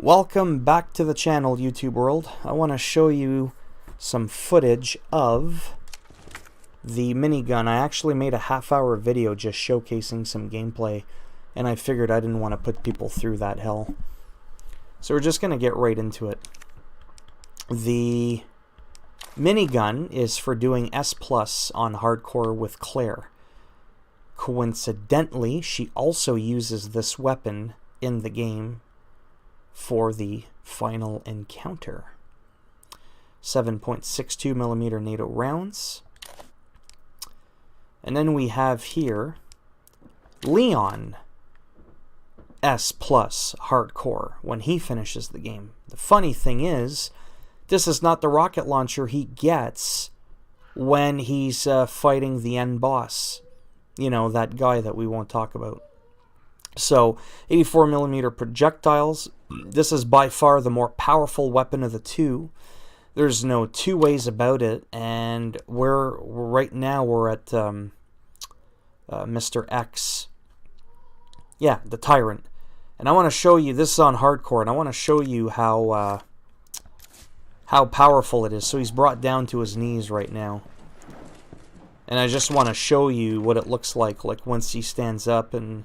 Welcome back to the channel, YouTube world. I want to show you some footage of the minigun. I actually made a half-hour video just showcasing some gameplay, and I figured I didn't want to put people through that hell. So we're just going to get right into it. The minigun is for doing S+ on hardcore with Claire. Coincidentally, she also uses this weapon in the game for the final encounter. 7.62mm NATO rounds. And then we have here Leon S+ hardcore when he finishes the game. The funny thing is, this is not the rocket launcher he gets when he's fighting the end boss. You know, that guy that we won't talk about. So, 84mm projectiles. This is by far the more powerful weapon of the two. There's no two ways about it, and right now we're at Mr. X. Yeah, the Tyrant. And I want to show you, this is on hardcore, and I want to show you how powerful it is. So he's brought down to his knees right now. And I just want to show you what it looks like once he stands up and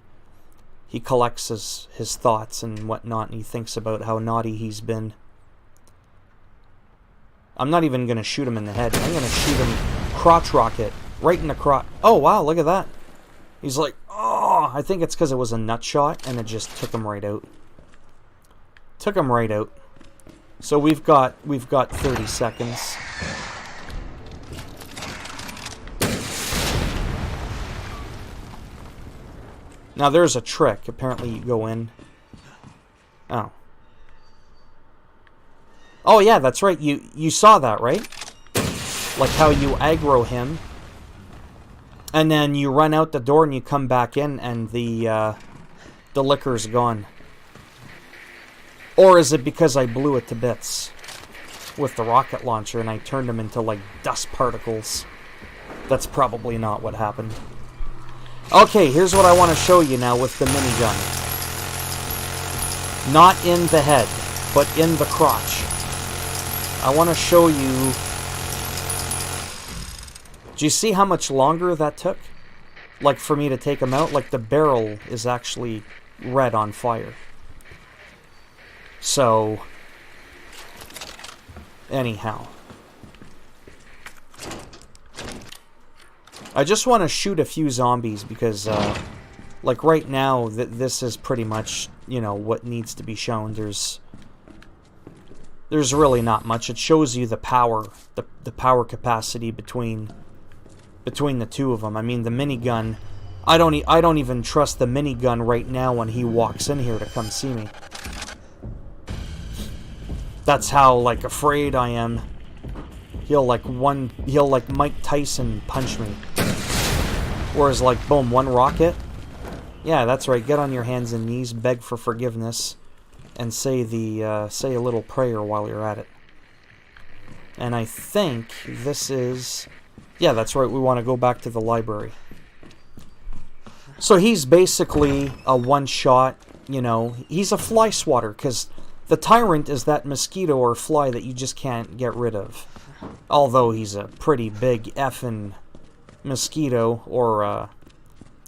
he collects his thoughts and whatnot, and he thinks about how naughty he's been. I'm not even going to shoot him in the head. I'm going to shoot him crotch rocket, right in the crotch. Oh, wow, look at that. He's like, oh, I think it's because it was a nut shot, and it just took him right out. Took him right out. So we've got 30 seconds. Now there's a trick. Apparently you go in. Oh. Oh yeah, that's right. You saw that, right? Like how you aggro him, and then you run out the door and you come back in, and the liquor's gone. Or is it because I blew it to bits with the rocket launcher and I turned him into like dust particles? That's probably not what happened. Okay, here's what I want to show you now with the minigun. Not in the head, but in the crotch. I want to show you... Do you see how much longer that took? Like, for me to take him out? Like, the barrel is actually red on fire. So... anyhow. I just want to shoot a few zombies because, like right now, this is pretty much, you know, what needs to be shown. There's really not much. It shows you the power, the power capacity between the two of them. I mean, the minigun, I don't even trust the minigun right now when he walks in here to come see me. That's how, like, afraid I am. He'll like Mike Tyson punch me. Whereas, like, boom, one rocket. Yeah, that's right. Get on your hands and knees, beg for forgiveness, and say a little prayer while you're at it. And I think this is... yeah, that's right. We want to go back to the library. So he's basically a one-shot, you know... he's a fly swatter, because the Tyrant is that mosquito or fly that you just can't get rid of. Although he's a pretty big effing mosquito or,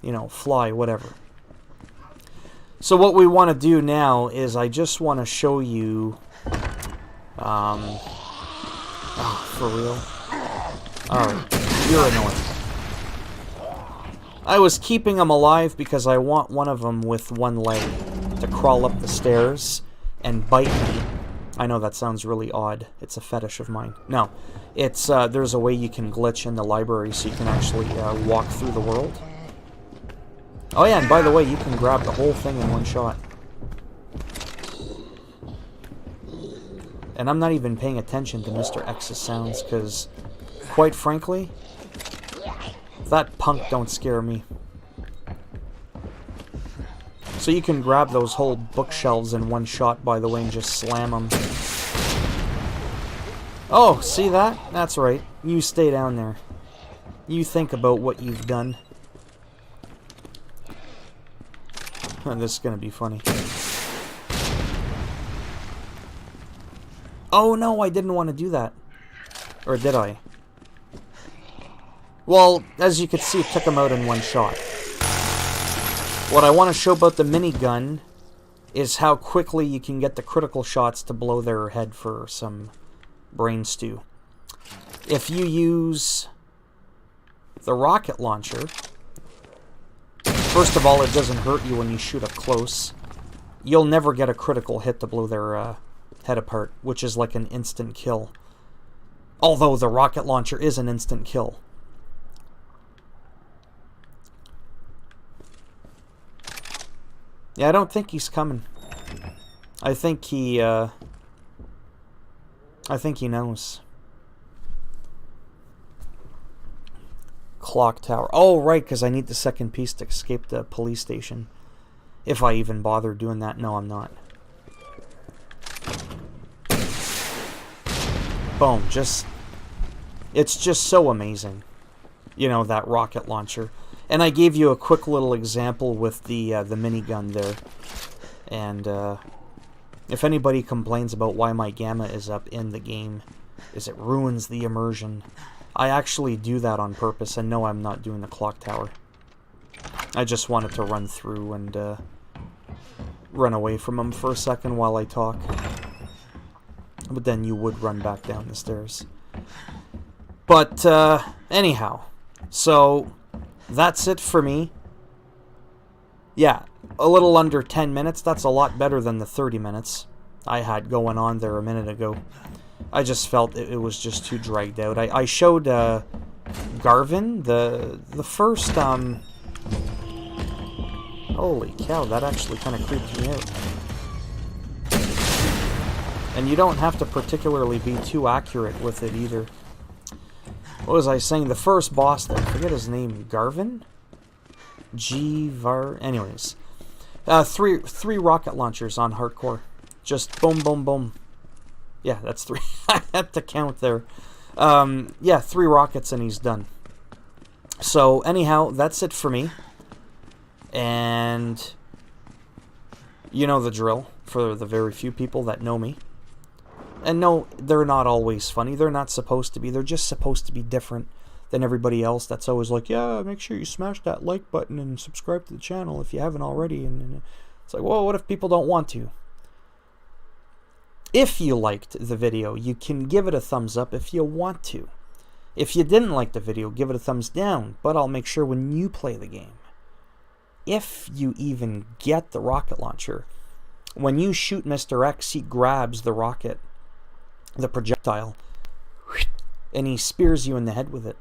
you know, fly, whatever. So what we want to do now is I just want to show you... oh, for real? Alright, you're annoying. I was keeping them alive because I want one of them with one leg to crawl up the stairs and bite me. I know that sounds really odd. It's a fetish of mine. No, it's there's a way you can glitch in the library so you can actually walk through the world. Oh yeah, and by the way, you can grab the whole thing in one shot. And I'm not even paying attention to Mr. X's sounds because, quite frankly, that punk don't scare me. So you can grab those whole bookshelves in one shot, by the way, and just slam them. Oh, see that? That's right. You stay down there. You think about what you've done. This is gonna be funny. Oh no, I didn't want to do that. Or did I? Well, as you can see, it took him out in one shot. What I want to show about the minigun is how quickly you can get the critical shots to blow their head for some brain stew. If you use the rocket launcher, first of all, it doesn't hurt you when you shoot up close. You'll never get a critical hit to blow their head apart, which is like an instant kill. Although the rocket launcher is an instant kill. Yeah, I don't think he's coming. I think he knows. Clock tower. Oh, right, because I need the second piece to escape the police station. If I even bother doing that. No, I'm not. Boom. It's just so amazing. You know, that rocket launcher. And I gave you a quick little example with the minigun there. And if anybody complains about why my gamma is up in the game, is it ruins the immersion. I actually do that on purpose, and no, I'm not doing the clock tower. I just wanted to run through and run away from him for a second while I talk. But then you would run back down the stairs. But anyhow, so that's it for me. Yeah, a little under 10 minutes. That's a lot better than the 30 minutes I had going on there a minute ago. I just felt it was just too dragged out. I showed Garvin the first... Holy cow, that actually kind of creeped me out. And you don't have to particularly be too accurate with it either. What was I saying? The first boss there, I forget his name, Garvin? Anyways. Three rocket launchers on hardcore. Just boom, boom, boom. Yeah, that's 3. I had to count there. Yeah, 3 rockets and he's done. So, anyhow, that's it for me. And you know the drill for the very few people that know me. And no, they're not always funny. They're not supposed to be. They're just supposed to be different than everybody else that's always like, yeah, make sure you smash that like button and subscribe to the channel if you haven't already. And it's like, well, what if people don't want to? If you liked the video, you can give it a thumbs up if you want to. If you didn't like the video, give it a thumbs down. But I'll make sure when you play the game, if you even get the rocket launcher, when you shoot Mr. X, he grabs the rocket, the projectile, and he spears you in the head with it.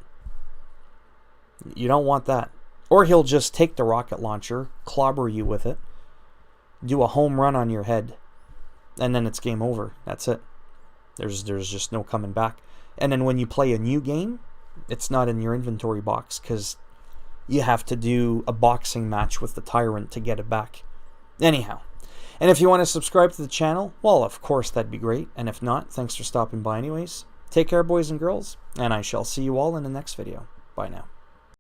You don't want that. Or he'll just take the rocket launcher, clobber you with it, do a home run on your head, and then it's game over. That's it. There's just no coming back. And then when you play a new game, it's not in your inventory box because you have to do a boxing match with the tyrant to get it back. Anyhow. And if you want to subscribe to the channel, well, of course, that'd be great. And if not, thanks for stopping by anyways. Take care, boys and girls, and I shall see you all in the next video. Bye now.